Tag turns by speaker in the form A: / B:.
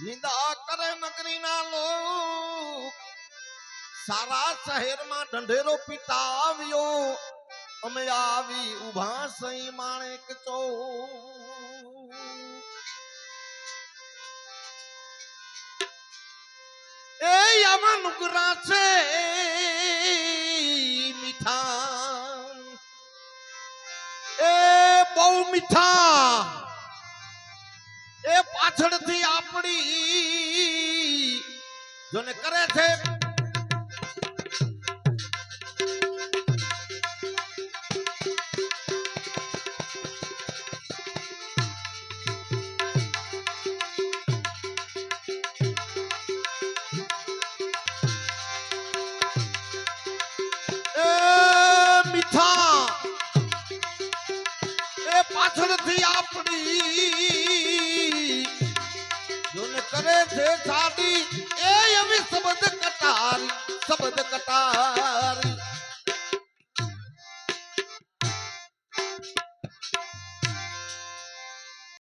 A: નિંદા કરે નગરી ના લોક સારા શહેરમાં ઢંઢેરો પીતા આવ્યો અમે આવી ઉભા સઈ માણેક ચોક એ આવા નુગરા છે મીઠા એ બહુ મીઠા એ પાછળથી આપણી જોને કરે છે પાછળથી આપણી જોને કરે છે સાડી એ એવી શબ્દ કટારી